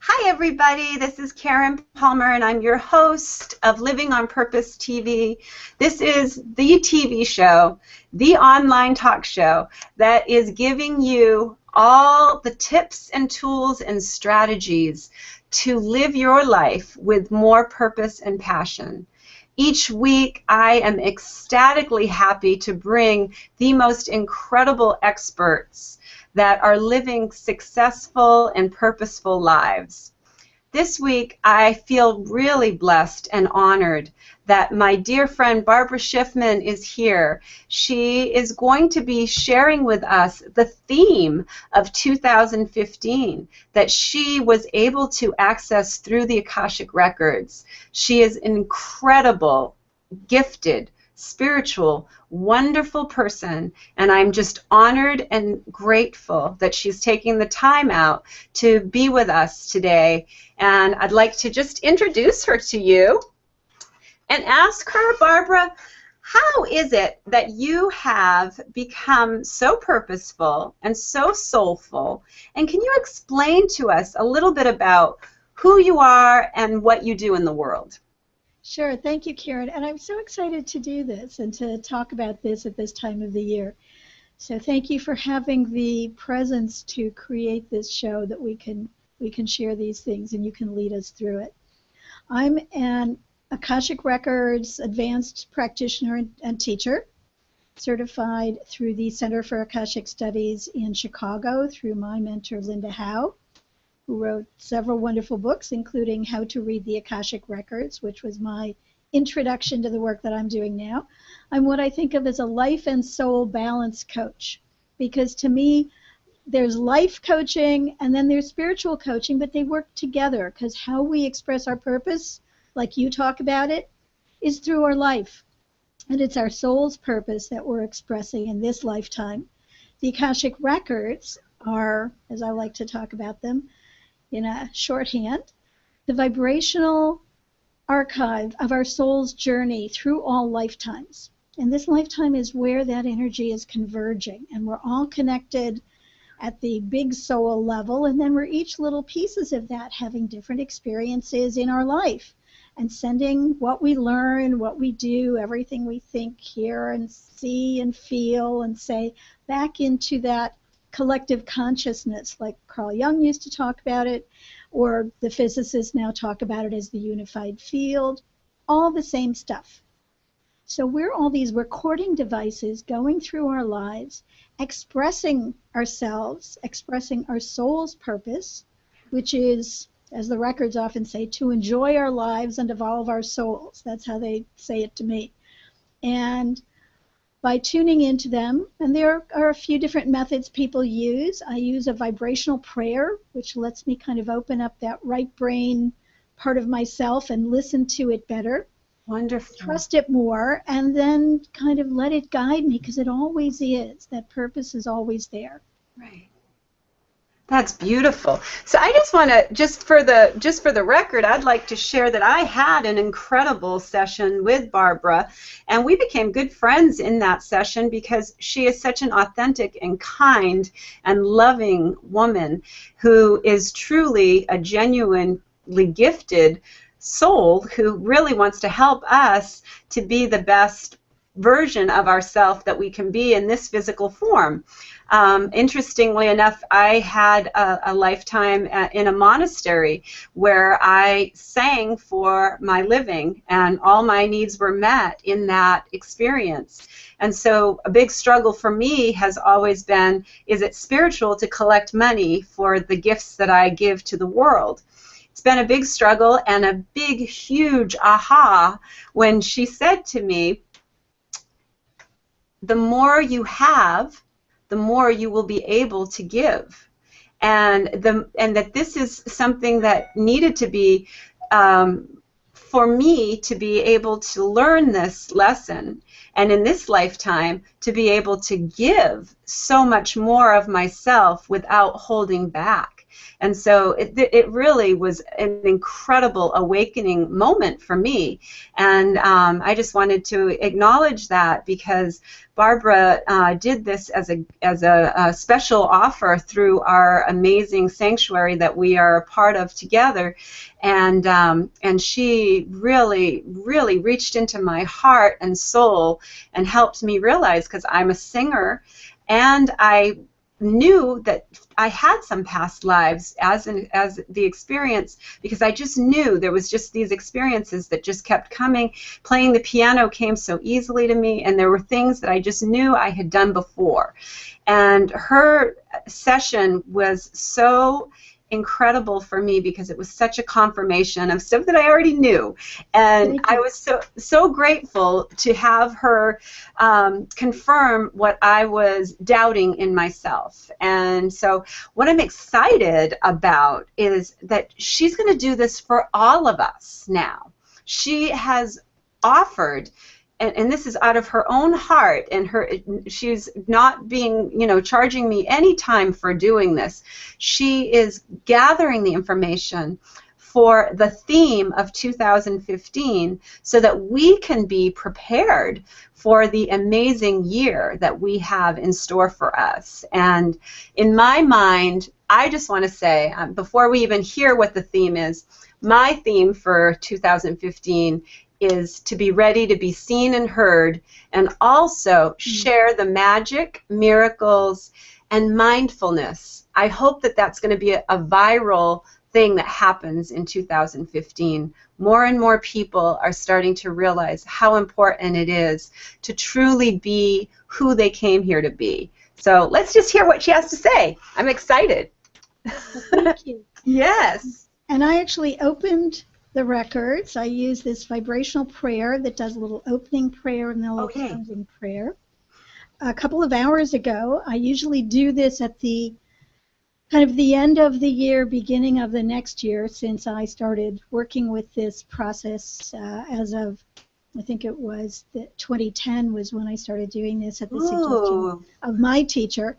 Hi, everybody. This is Karen Palmer, and I'm your host of Living on Purpose TV. This is the TV show, the online talk show that is giving you all the tips and tools and strategies to live your life with more purpose and passion. Each week, I am ecstatically happy to bring the most incredible experts that are living successful and purposeful lives. This week, I feel really blessed and honored that my dear friend Barbara Schiffman is here. She is going to be sharing with us the theme of 2015 that she was able to access through the Akashic Records. She is an incredible, gifted, spiritual, wonderful person, and I'm just honored and grateful that she's taking the time out to be with us today. And I'd like to just introduce her to you and ask her, Barbara, how is it that you have become so purposeful and so soulful? And can you explain to us a little bit about who you are and what you do in the world? Sure. Thank you, Karen. And I'm so excited to do this and to talk about this at this time of the year. So thank you for having the presence to create this show that we can share these things and you can lead us through it. I'm an Akashic Records advanced practitioner and teacher, certified through the Center for Akashic Studies in Chicago through my mentor, Linda Howe, who wrote several wonderful books, including How to Read the Akashic Records, which was my introduction to the work that I'm doing now. I'm what I think of as a life and soul balance coach, because to me, there's life coaching and then there's spiritual coaching, but they work together because how we express our purpose, like you talk about it, is through our life. And it's our soul's purpose that we're expressing in this lifetime. The Akashic Records are, as I like to talk about them, in a shorthand, the vibrational archive of our soul's journey through all lifetimes. And this lifetime is where that energy is converging. And we're all connected at the big soul level, and then we're each little pieces of that having different experiences in our life and sending what we learn, what we do, everything we think, hear, and see and feel and say back into that collective consciousness, like Carl Jung used to talk about it, or the physicists now talk about it as the unified field, all the same stuff. So we're all these recording devices going through our lives, expressing ourselves, expressing our soul's purpose, which is, as the records often say, to enjoy our lives and evolve our souls. That's how they say it to me. And by tuning into them, and there are a few different methods people use. I use a vibrational prayer, which lets me kind of open up that right brain part of myself and listen to it better. Wonderful. Trust it more, and then kind of let it guide me, because it always is. That purpose is always there. Right. That's beautiful. So I just want to, just for the record, I'd like to share that I had an incredible session with Barbara, and we became good friends in that session because she is such an authentic and kind and loving woman who is truly a genuinely gifted soul who really wants to help us to be the best version of ourselves that we can be in this physical form. Interestingly enough, I had a lifetime in a monastery where I sang for my living, and all my needs were met in that experience. And so a big struggle for me has always been, is it spiritual to collect money for the gifts that I give to the world? It's been a big struggle and a big, huge aha when she said to me, the more you have, the more you will be able to give. And that this is something that needed to be, for me to be able to learn this lesson and in this lifetime to be able to give so much more of myself without holding back. And so it really was an incredible awakening moment for me. And I just wanted to acknowledge that, because Barbara did this as a special offer through our amazing sanctuary that we are a part of together. And she really, really reached into my heart and soul and helped me realize, because I'm a singer, and I knew that I had some past lives as the experience, because I just knew there was just these experiences that just kept coming. Playing the piano came so easily to me, and there were things that I just knew I had done before. And her session was so incredible for me, because it was such a confirmation of stuff that I already knew, and I was so grateful to have her confirm what I was doubting in myself. And so what I'm excited about is that she's going to do this for all of us now. She has offered, and this is out of her own heart, and she's not being, charging me any time for doing this. She is gathering the information for the theme of 2015 so that we can be prepared for the amazing year that we have in store for us. And in my mind, I just want to say, before we even hear what the theme is, my theme for 2015 is to be ready to be seen and heard, and also share the magic, miracles, and mindfulness. I hope that that's going to be a viral thing that happens in 2015. More and more people are starting to realize how important it is to truly be who they came here to be. So let's just hear what she has to say. I'm excited. Thank you. Yes. And I actually opened the records. I use this vibrational prayer that does a little opening prayer and a little closing prayer. A couple of hours ago, I usually do this at the kind of the end of the year, beginning of the next year, since I started working with this process as of, I think it was 2010 was when I started doing this at the suggestion of my teacher.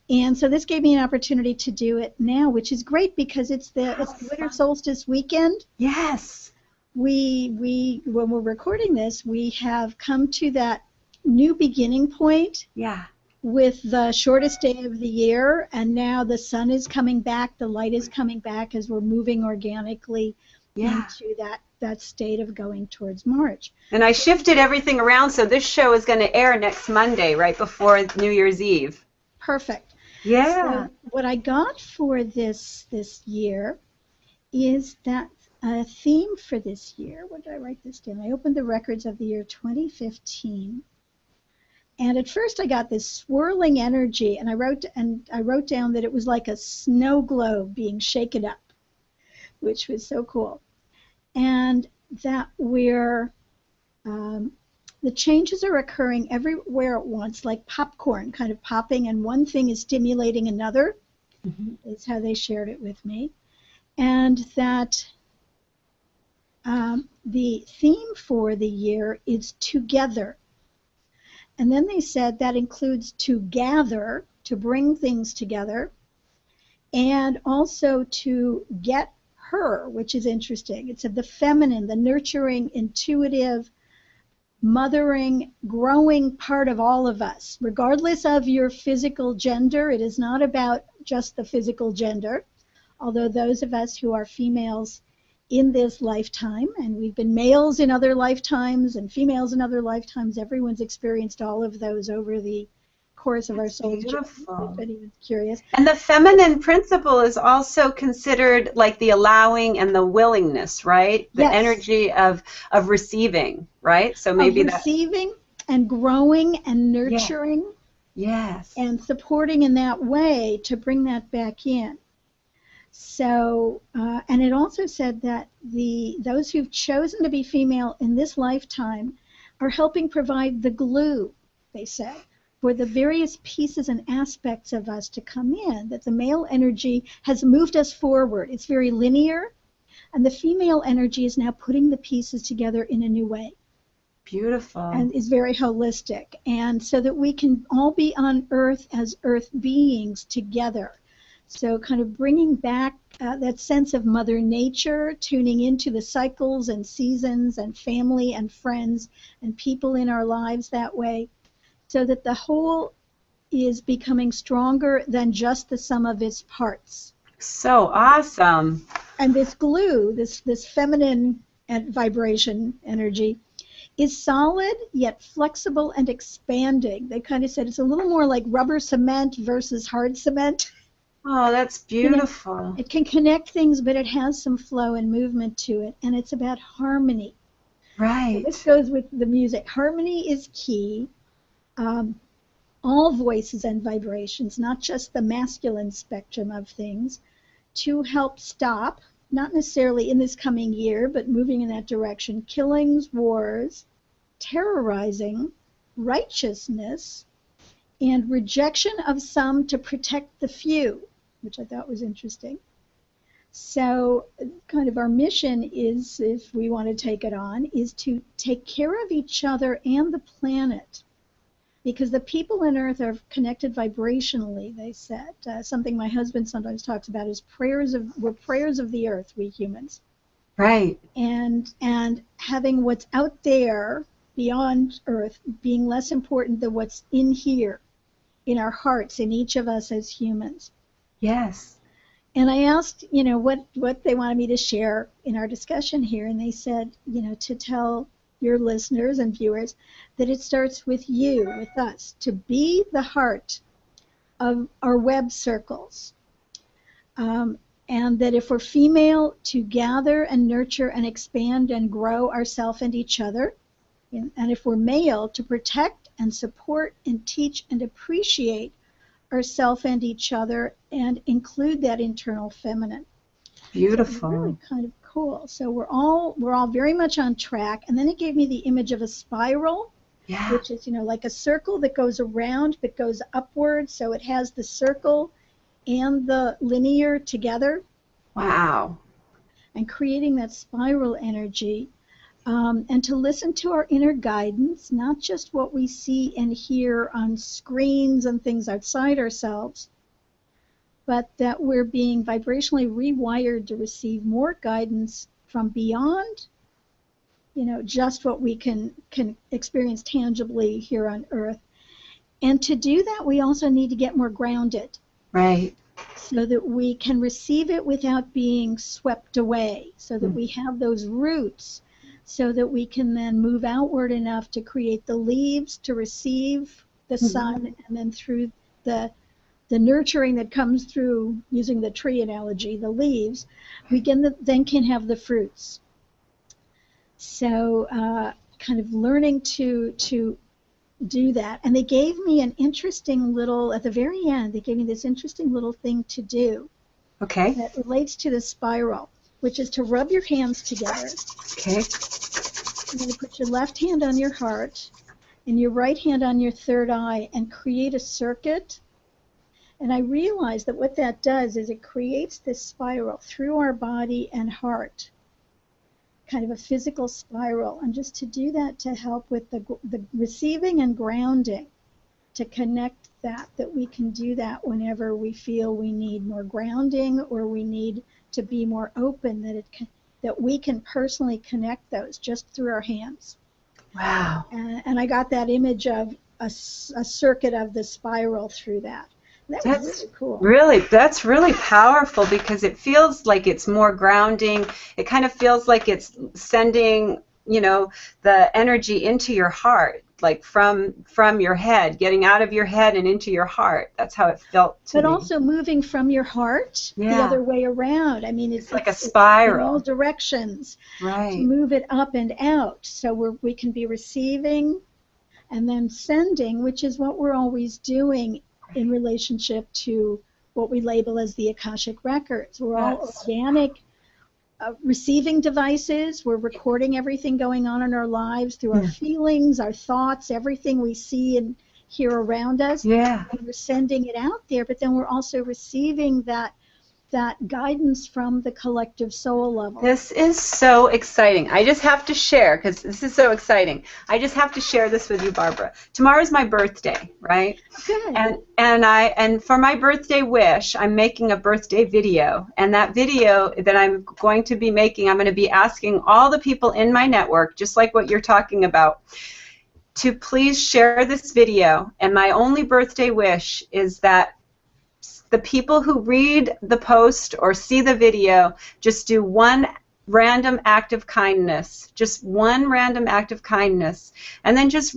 And so this gave me an opportunity to do it now, which is great because it's the winter solstice weekend. Yes. We when we're recording this, we have come to that new beginning point. Yeah. With the shortest day of the year, and now the sun is coming back, the light is coming back as we're moving organically into that state of going towards March. And I shifted everything around, so this show is going to air next Monday, right before New Year's Eve. Perfect. Yeah. So what I got for this year is that theme for this year. What did I write this down? I opened the records of the year 2015. And at first I got this swirling energy, and I wrote down that it was like a snow globe being shaken up, which was so cool. And that the changes are occurring everywhere at once, like popcorn kind of popping, and one thing is stimulating another, is how they shared it with me. And that the theme for the year is together. And then they said that includes to gather, to bring things together, and also to get her, which is interesting. It said the feminine, the nurturing, intuitive, mothering, growing part of all of us, regardless of your physical gender. It is not about just the physical gender, although those of us who are females in this lifetime, and we've been males in other lifetimes and females in other lifetimes, everyone's experienced all of those over the course of our soul journey, if anyone's curious. And the feminine principle is also considered like the allowing and the willingness, right? The energy of receiving, right? So maybe of receiving and growing and nurturing, and supporting in that way to bring that back in. So, and it also said that those who've chosen to be female in this lifetime are helping provide the glue, they said, for the various pieces and aspects of us to come in, that the male energy has moved us forward. It's very linear, and the female energy is now putting the pieces together in a new way. Beautiful. and is very holistic. And so that we can all be on Earth as Earth beings together. So kind of bringing back that sense of Mother Nature, tuning into the cycles and seasons and family and friends and people in our lives that way, so that the whole is becoming stronger than just the sum of its parts. So awesome. And this glue, this feminine vibration energy, is solid yet flexible and expanding. They kind of said it's a little more like rubber cement versus hard cement. Oh, that's beautiful. It can connect things, but it has some flow and movement to it, and it's about harmony. Right. So this goes with the music. Harmony is key. All voices and vibrations, not just the masculine spectrum of things, to help stop, not necessarily in this coming year, but moving in that direction, killings, wars, terrorizing, righteousness, and rejection of some to protect the few, which I thought was interesting. So kind of our mission is, if we want to take it on, is to take care of each other and the planet. Because the people on Earth are connected vibrationally, they said. Something my husband sometimes talks about is we're prayers of the Earth, we humans. Right. And having what's out there beyond Earth being less important than what's in here, in our hearts, in each of us as humans. Yes. And I asked, what they wanted me to share in our discussion here, and they said, to tell your listeners and viewers that it starts with you, with us, to be the heart of our web circles. And that if we're female, to gather and nurture and expand and grow ourselves and each other. And if we're male, to protect and support and teach and appreciate ourselves and each other and include that internal feminine. Beautiful. So really kind of cool. So we're all very much on track. And then it gave me the image of a spiral, which is, like a circle that goes around but goes upward. So it has the circle and the linear together. Wow. And creating that spiral energy. And to listen to our inner guidance, not just what we see and hear on screens and things outside ourselves, but that we're being vibrationally rewired to receive more guidance from beyond, just what we can experience tangibly here on Earth. And to do that, we also need to get more grounded. Right. So that we can receive it without being swept away, so that we have those roots, so that we can then move outward enough to create the leaves to receive the sun, and then through the nurturing that comes through, using the tree analogy, the leaves, we then can have the fruits. So kind of learning to do that. And they gave me an interesting little, at the very end, they gave me this interesting little thing to do. Okay. That relates to the spiral, which is to rub your hands together. Okay. You're going to put your left hand on your heart and your right hand on your third eye and create a circuit. And I realized that what that does is it creates this spiral through our body and heart, kind of a physical spiral. And just to do that to help with the receiving and grounding, to connect that we can do that whenever we feel we need more grounding or we need to be more open, that we can personally connect those just through our hands. Wow. And I got that image of a circuit of the spiral through that. That was really cool. That's really powerful, because it feels like it's more grounding. It kind of feels like it's sending, the energy into your heart, like from your head, getting out of your head and into your heart. That's how it felt to me. But also moving from your heart the other way around. I mean, it's like a spiral. In all directions. Right. To move it up and out. So we can be receiving and then sending, which is what we're always doing in relationship to what we label as the Akashic Records. We're all organic receiving devices. We're recording everything going on in our lives through our feelings, our thoughts, everything we see and hear around us. Yeah. And we're sending it out there, but then we're also receiving that that guidance from the collective soul level. This is so exciting. I just have to share, because this is so exciting. I just have to share this with you, Barbara. Tomorrow's my birthday, right? Good. And for my birthday wish, I'm making a birthday video. And that video that I'm going to be making, I'm going to be asking all the people in my network, just like what you're talking about, to please share this video. And my only birthday wish is that the people who read the post or see the video just do one random act of kindness, just one random act of kindness, and then just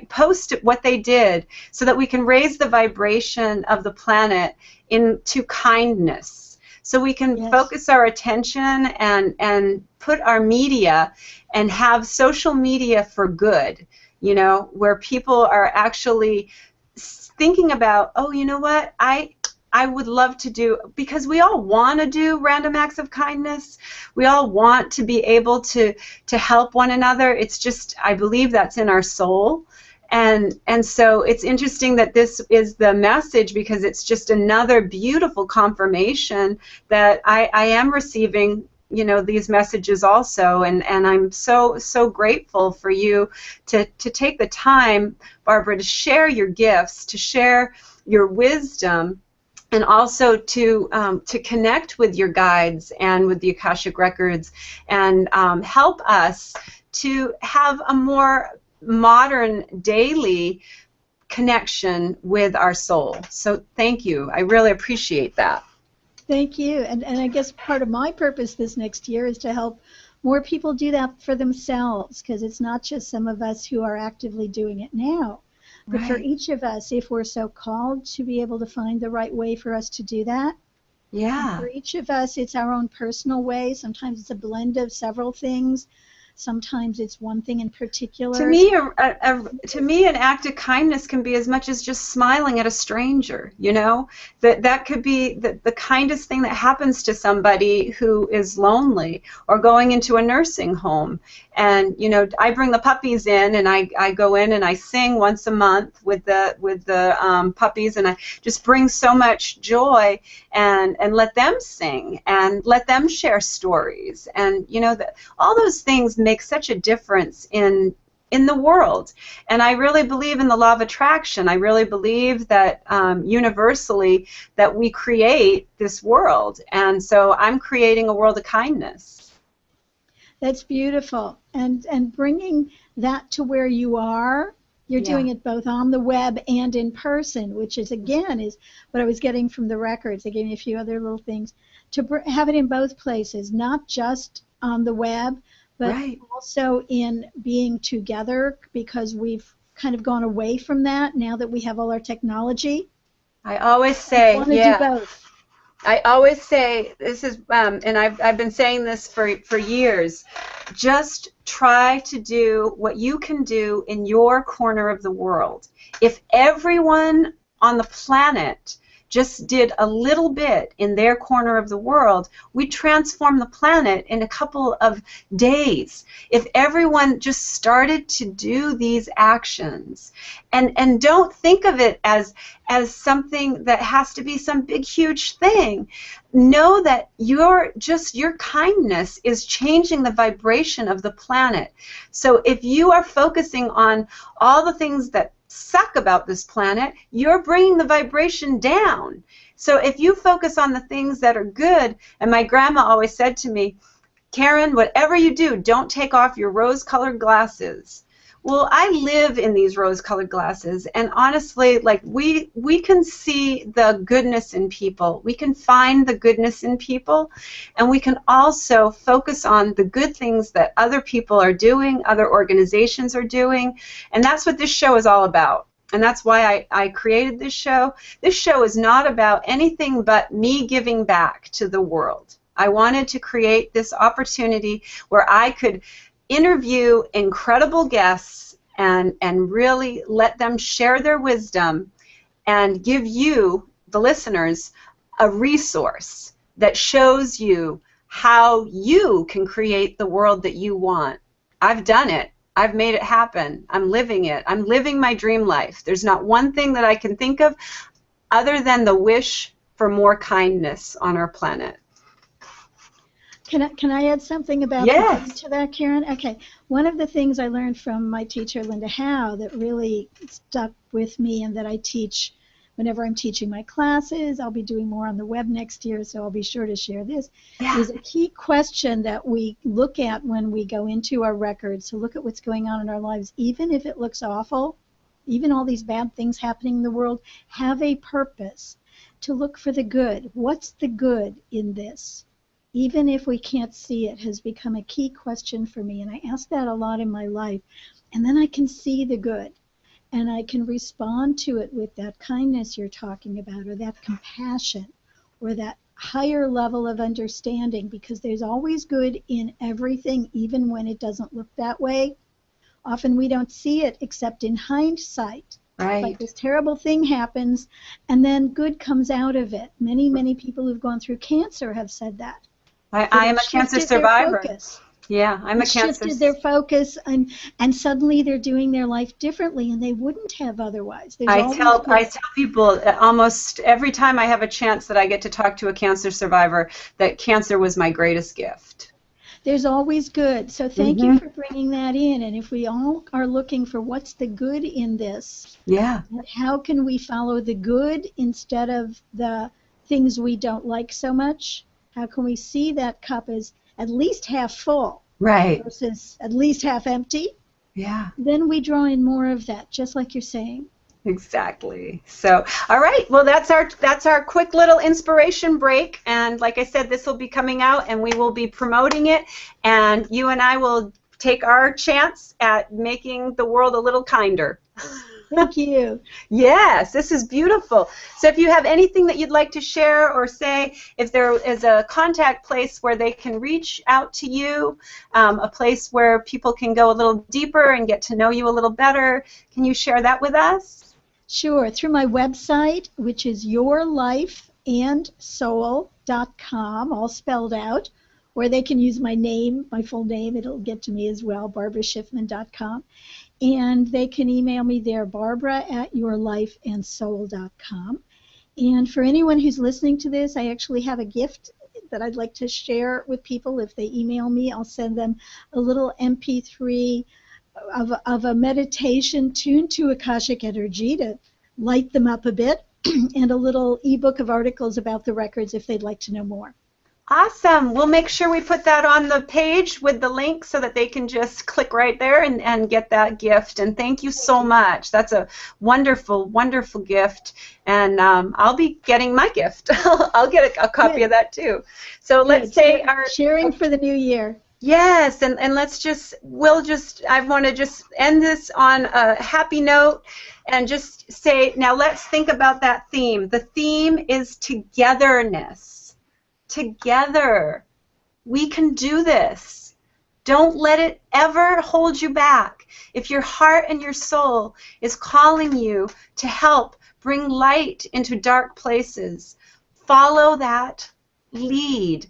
post what they did so that we can raise the vibration of the planet into kindness. So we can focus our attention and put our media and have social media for good, you know, where people are actually thinking about, oh, you know what, I would love to do, because we all want to do random acts of kindness. We all want to be able to help one another. It's just, I believe that's in our soul. And so it's interesting that this is the message, because it's just another beautiful confirmation that I am receiving, you know, these messages also, and I'm so grateful for you to take the time, Barbara, to share your gifts, to share your wisdom, and also to connect with your guides and with the Akashic Records, and help us to have a more modern daily connection with our soul. So thank you. I really appreciate that. Thank you. And I guess part of my purpose this next year is to help more people do that for themselves, because it's not just some of us who are actively doing it now. But for each of us, if we're so called, to be able to find the right way for us to do that. Yeah. And for each of us, it's our own personal way. Sometimes it's a blend of several things. Sometimes it's one thing in particular. To me, an act of kindness can be as much as just smiling at a stranger, you know? That could be the kindest thing that happens to somebody who is lonely, or going into a nursing home. And, you know, I bring the puppies in, and I go in and I sing once a month with the puppies, and I just bring so much joy, and let them sing and let them share stories. And, you know, all those things make such a difference in the world. And I really believe in the law of attraction. I really believe that universally that we create this world. And so I'm creating a world of kindness. That's beautiful. And bringing that to where you are, you're doing it both on the web and in person, which is, again, is what I was getting from the records. They gave me a few other little things. To have it in both places, not just on the web, but also in being together, because we've kind of gone away from that now that we have all our technology. I always say, I want to do both. I always say, this is, and I've been saying this for years, just try to do what you can do in your corner of the world. If everyone on the planet just did a little bit in their corner of the world, we transform the planet in a couple of days. If everyone just started to do these actions, and don't think of it as something that has to be some big huge thing. Know that your kindness is changing the vibration of the planet. So if you are focusing on all the things that suck about this planet, you're bringing the vibration down. So if you focus on the things that are good, and my grandma always said to me, Karen, whatever you do, don't take off your rose-colored glasses. Well, I live in these rose-colored glasses, and honestly, like, we can see the goodness in people. We can find the goodness in people, and we can also focus on the good things that other people are doing, other organizations are doing, and that's what this show is all about. And that's why I created this show. This show is not about anything but me giving back to the world. I wanted to create this opportunity where I could interview incredible guests and really let them share their wisdom and give you, the listeners, a resource that shows you how you can create the world that you want. I've done it. I've made it happen. I'm living it. I'm living my dream life. There's not one thing that I can think of other than the wish for more kindness on our planet. Can I add something about Yes. to that, Karen? Okay. One of the things I learned from my teacher, Linda Howe, that really stuck with me and that I teach whenever I'm teaching my classes, I'll be doing more on the web next year, so I'll be sure to share this, is a key question that we look at when we go into our records, to look at what's going on in our lives, even if it looks awful, even all these bad things happening in the world, have a purpose, to look for the good. What's the good in this? Even if we can't see it, has become a key question for me. And I ask that a lot in my life. And then I can see the good. And I can respond to it with that kindness you're talking about, or that compassion, or that higher level of understanding, because there's always good in everything, even when it doesn't look that way. Often we don't see it except in hindsight. Right. Like this terrible thing happens, and then good comes out of it. Many, many people who've gone through cancer have said that. I am a cancer survivor. Yeah, I'm a cancer. Shifted their focus, and suddenly they're doing their life differently, and they wouldn't have otherwise. I tell people almost every time I have a chance that I get to talk to a cancer survivor that cancer was my greatest gift. There's always good. So thank you for bringing that in. And if we all are looking for what's the good in this, how can we follow the good instead of the things we don't like so much? How can we see that cup as at least half full versus at least half empty? Yeah. Then we draw in more of that, just like you're saying. Exactly. So, all right. Well, that's our quick little inspiration break. And like I said, this will be coming out, and we will be promoting it. And you and I will take our chance at making the world a little kinder. Thank you. Yes, this is beautiful. So if you have anything that you'd like to share or say, if there is a contact place where they can reach out to you, a place where people can go a little deeper and get to know you a little better, can you share that with us? Sure. Through my website, which is yourlifeandsoul.com, all spelled out, or they can use my name, my full name. It'll get to me as well, barbaraschiffman.com. And they can email me there, barbara@yourlifeandsoul.com. And for anyone who's listening to this, I actually have a gift that I'd like to share with people. If they email me, I'll send them a little MP3 of a meditation tuned to Akashic energy to light them up a bit, and a little ebook of articles about the records if they'd like to know more. Awesome. We'll make sure we put that on the page with the link so that they can just click right there and get that gift. And thank you so much. That's a wonderful, wonderful gift. And I'll be getting my gift. I'll get a copy of that too. So let's say our sharing for the new year. Yes, and I want to just end this on a happy note and just say, now let's think about that theme. The theme is togetherness. Together. We can do this. Don't let it ever hold you back. If your heart and your soul is calling you to help bring light into dark places, follow that lead.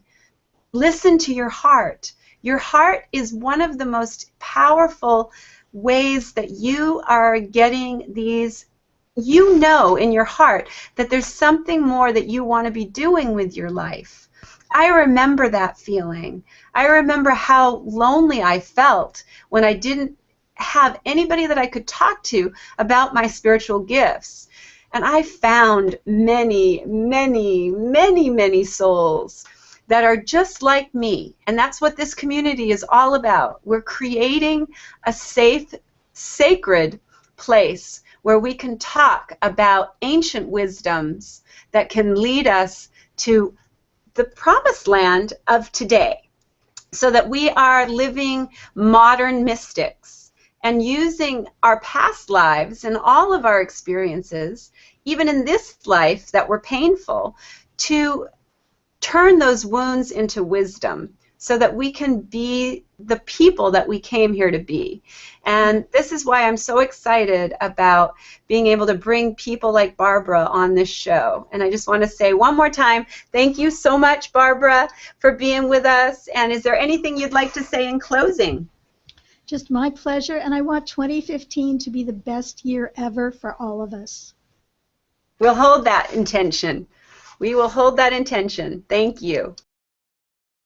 Listen to your heart. Your heart is one of the most powerful ways that you are getting these. You know in your heart that there's something more that you want to be doing with your life. I remember that feeling. I remember how lonely I felt when I didn't have anybody that I could talk to about my spiritual gifts. And I found many, many, many, many souls that are just like me. And that's what this community is all about. We're creating a safe, sacred place where we can talk about ancient wisdoms that can lead us to the promised land of today, so that we are living modern mystics and using our past lives and all of our experiences, even in this life that were painful, to turn those wounds into wisdom so that we can be the people that we came here to be. And this is why I'm so excited about being able to bring people like Barbara on this show. And I just want to say one more time, thank you so much, Barbara, for being with us. And is there anything you'd like to say in closing? Just my pleasure, and I want 2015 to be the best year ever for all of us. We'll hold that intention. We will hold that intention. Thank you.